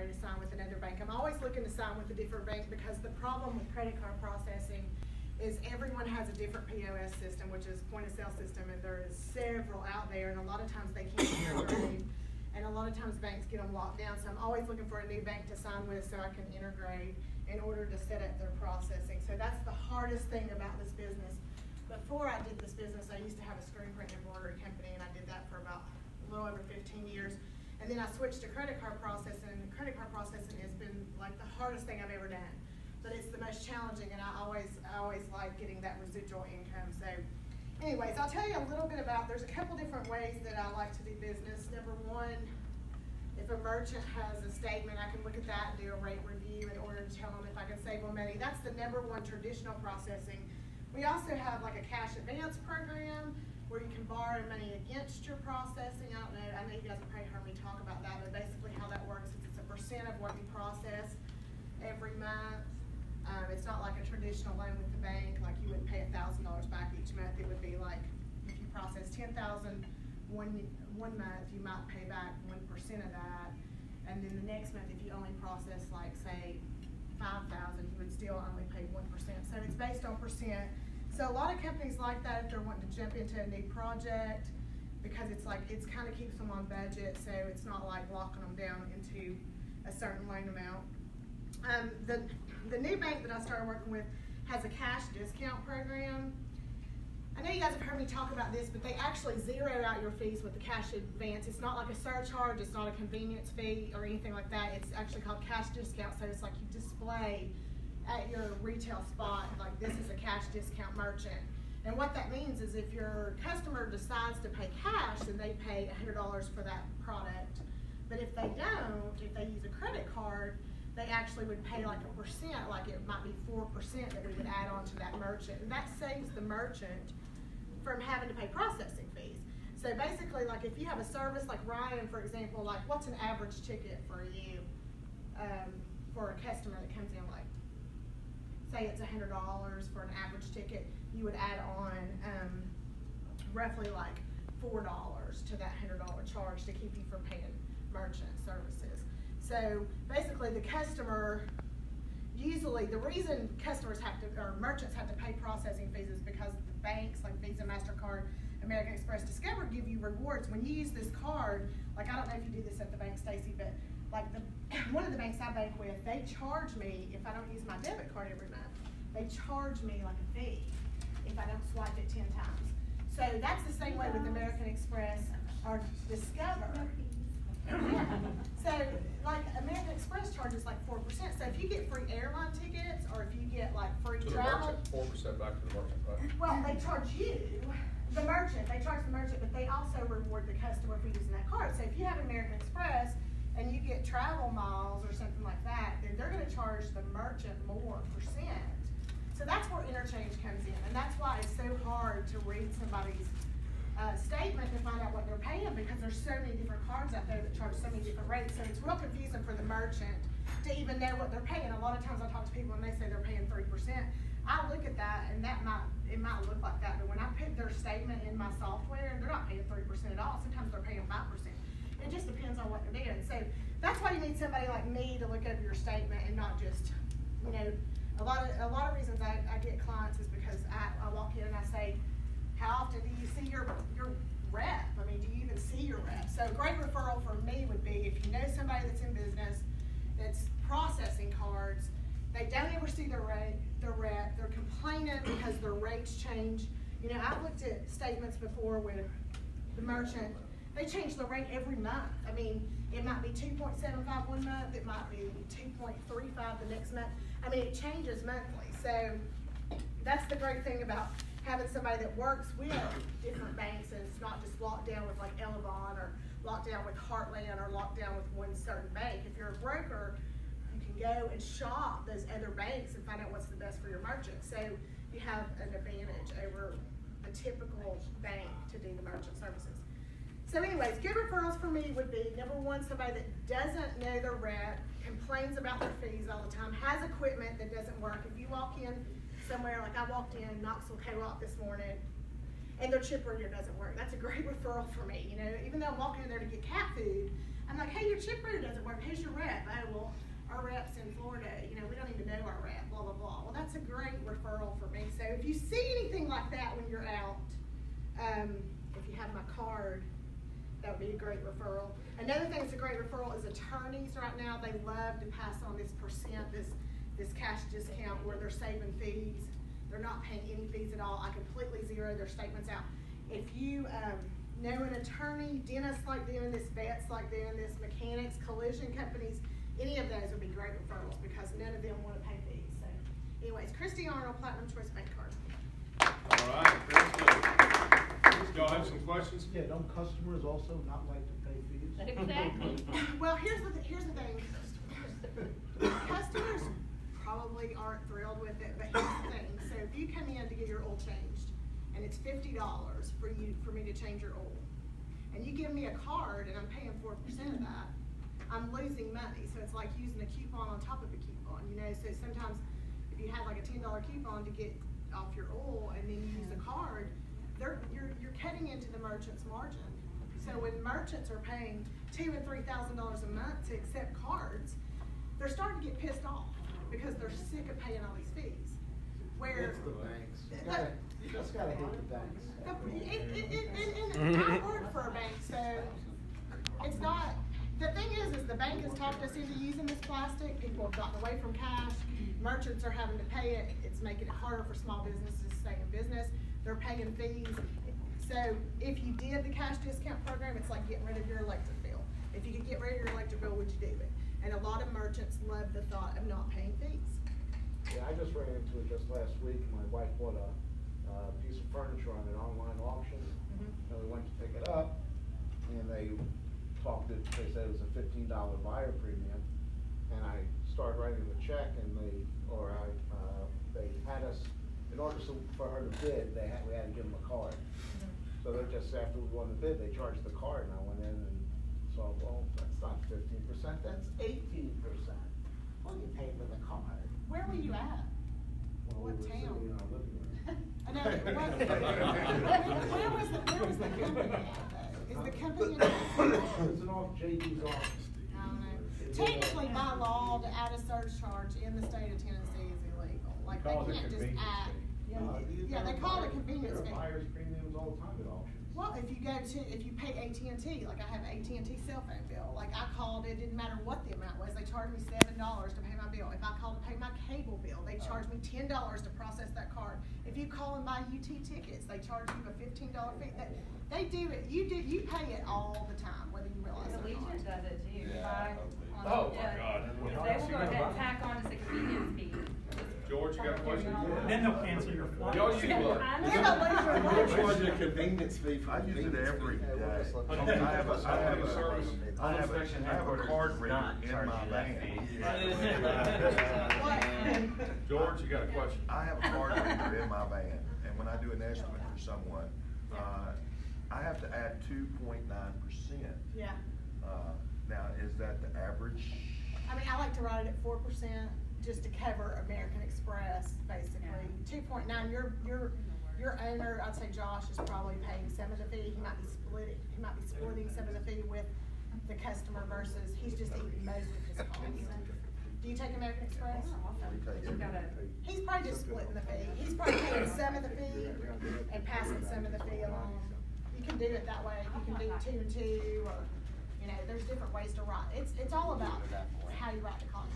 ready to sign with another bank. I'm always looking to sign with a different bank because the problem with credit card processing is everyone has a different POS system, which is point of sale system, and there is several out there, and a lot of times they can't integrate, and a lot of times banks get them locked down. So I'm always looking for a new bank to sign with so I can integrate in order to set up their processing. So that's the hardest thing about this business. Before I did this business, I used to have a screen print embroidery company, and I did that for about a little over 15 years. And then I switched to credit card processing, and credit card processing has been like the hardest thing I've ever done. But it's the most challenging, and I always like getting that residual income. So anyways, I'll tell you a little bit about, there's a couple different ways that I like to do business. Number one, if a merchant has a statement, I can look at that and do a rate review in order to tell them if I can save them money. That's the number one traditional processing. We also have like a cash advance program where you can borrow money against your processing. I know you guys have probably heard me talk about that, but basically how that works is it's a percent of what you process every month. It's not like a traditional loan with the bank, like you would pay $1,000 back each month. It would be like if you process $10,000 one month, you might pay back 1% of that, and then the next month, if you only process like say $5,000, you would still only pay 1%. So it's based on percent. So a lot of companies like that if they're wanting to jump into a new project, because it's kind of keeps them on budget, so it's not like locking them down into a certain loan amount. The new bank that I started working with has a cash discount program. I know you guys have heard me talk about this, but they actually zero out your fees with the cash advance. It's not like a surcharge, it's not a convenience fee or anything like that. It's actually called cash discount, so it's like you display at your retail spot, like this is a cash discount merchant. And what that means is if your customer decides to pay cash, then they pay $100 for that product. But if they don't, if they use a credit card, they actually would pay like a percent, like it might be 4% that we would add on to that merchant. And that saves the merchant from having to pay processing fees. So basically, like if you have a service like Ryan, for example, like what's an average ticket for you, for a customer that comes in, like say it's $100 for an average ticket, you would add on roughly like $4 to that $100 charge to keep you from paying merchant services. So basically the customer, usually the reason customers have to, or merchants have to pay processing fees is because the banks like Visa, MasterCard, American Express, Discover give you rewards. When you use this card, like I don't know if you do this at the bank, Stacy, but like one of the banks I bank with, they charge me, if I don't use my debit card every month, they charge me like a fee if I don't swipe it 10 times. So that's the same way with American Express or Discover. So like American Express charges like 4%. So if you get free airline tickets or if you get like free travel, 4% back to the merchant, right? well, they charge you, the merchant, they charge the merchant, but they also reward the customer for using that card. So if you have American Express and you get travel miles or something like that, then they're going to charge the merchant more percent. So that's where interchange comes in, and that's why it's so hard to read somebody's statement to find out what they're paying, because there's so many different cards out there that charge so many different rates. So it's real confusing for the merchant to even know what they're paying. A lot of times I talk to people and they say they're paying 3%. I look at that and it might look like that, but when I put their statement in my software, they're not paying 3% at all. Sometimes they're paying 5%. It just depends on what they're doing. So that's why you need somebody like me to look over your statement and not just, you know, a lot of reasons I get clients is because I walk in and I say, how often do you see your rep? I mean, do you even see your rep? So a great referral for me would be if you know somebody that's in business that's processing cards, they don't ever see their rep, they're complaining because their rates change. You know, I've looked at statements before with the merchant, they change the rate every month. I mean, it might be 2.75 one month, it might be 2.35 the next month. I mean, it changes monthly. So that's the great thing about having somebody that works with different banks and it's not just locked down with like Elevon or locked down with Heartland or locked down with one certain bank. If you're a broker, you can go and shop those other banks and find out what's the best for your merchant. So you have an advantage over a typical bank to do the merchant services. So anyways, good referrals for me would be, number one, somebody that doesn't know their rep, complains about their fees all the time, has equipment that doesn't work. If you walk in somewhere, like I walked in Knoxville Co-op this morning, and their chip reader doesn't work, that's a great referral for me. You know, even though I'm walking in there to get cat food, I'm like, hey, your chip reader doesn't work, who's your rep? Oh, well, our reps in Florida, you know, we don't even know our rep, blah, blah, blah. Well, that's a great referral for me. So if you see anything like that when you're out, if you have my card, that would be a great referral. Another thing that's a great referral is attorneys right now. They love to pass on this percent, this cash discount where they're saving fees. They're not paying any fees at all. I completely zero their statements out. If you know an attorney, dentists like doing this, vets like doing this, mechanics, collision companies, any of those would be great referrals because none of them want to pay fees. So anyways, Christie Arnold, Platinum Choice Bancard. All right, that's good. Y'all have some questions? Yeah, don't customers also not like to pay fees? Exactly. Well, here's the thing. Customers probably aren't thrilled with it, but here's the thing. So if you come in to get your oil changed, and it's $50 for me to change your oil, and you give me a card and I'm paying 4% of that, I'm losing money. So it's like using a coupon on top of a coupon, you know. So sometimes if you had like a $10 coupon to get off your oil and then you use a card, you're cutting into the merchant's margin. So when merchants are paying $2,000 and $3,000 a month to accept cards, they're starting to get pissed off because they're sick of paying all these fees. Where It's the banks. You just gotta hate the banks. I work for a bank, so it's not. The thing is the bank has talked us into using this plastic. People have gotten away from cash. Merchants are having to pay it. It's making it harder for small businesses to stay in business. They're paying fees. So if you did the cash discount program, it's like getting rid of your electric bill. If you could get rid of your electric bill, would you do it? And a lot of merchants love the thought of not paying fees. Yeah, I just ran into it just last week. My wife bought a piece of furniture on an online auction. And we went to pick it up, and they said it was a $15 buyer premium. And I started writing the check, and they had us, in order for her to bid, we had to give them a card. So they just, after we won the bid, they charged the card, and I went in and saw, well, that's not 15%, that's 18%. Well, you paid with a card. Where were you at? Well, What we were town? sitting in our living room. I know, where was the company at, though? Is the company in It's an off JD's office. I don't know. Technically, by law, to add a surcharge in the state of Tennessee is illegal. Like, they Call it a can't just convenience add. fee. Yeah, they call it a convenience There fee. are buyer's premiums all the time at auctions. Well, if you pay AT&T, like I have an AT&T cell phone bill, like I called, it didn't matter what the amount was, they charged me $7 to pay my bill. If I called to pay my cable bill, they charged me $10 to process that card. If you call and buy UT tickets, they charge you a $15 fee. They do it, you pay it all the time, whether you realize it or Allegiant not. does it too. You Yeah, buy on- oh my God. If they will go ahead and tack on as a convenience fee. George, you got a question? Then they'll cancel your flight. Y'all use what? You're gonna lose your They money. charge a convenience fee for I use it convenience every fee. day. I have a card reader in my van. George, you got a question? I have a card reader in my van, and when I do an estimate for someone, I have to add 2.9%. Yeah. Now, is that the average? I mean, I like to write it at 4% just to cover American Express, basically. 2.9. Your owner, I'd say Josh, is probably paying some of the fee. He might be splitting some of the fee with the customer versus he's just eating most of his costs. Do you take American Express? He's probably just splitting the fee. He's probably paying some of the fee and passing some of the fee along. You can do it that way. You can do 2 and 2, or there's different ways to write. It's all about how you write the contract.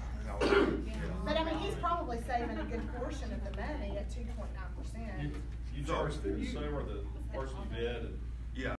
But I mean, he's probably saving a good portion of the money at 2.9%. You charge the consumer the person bid and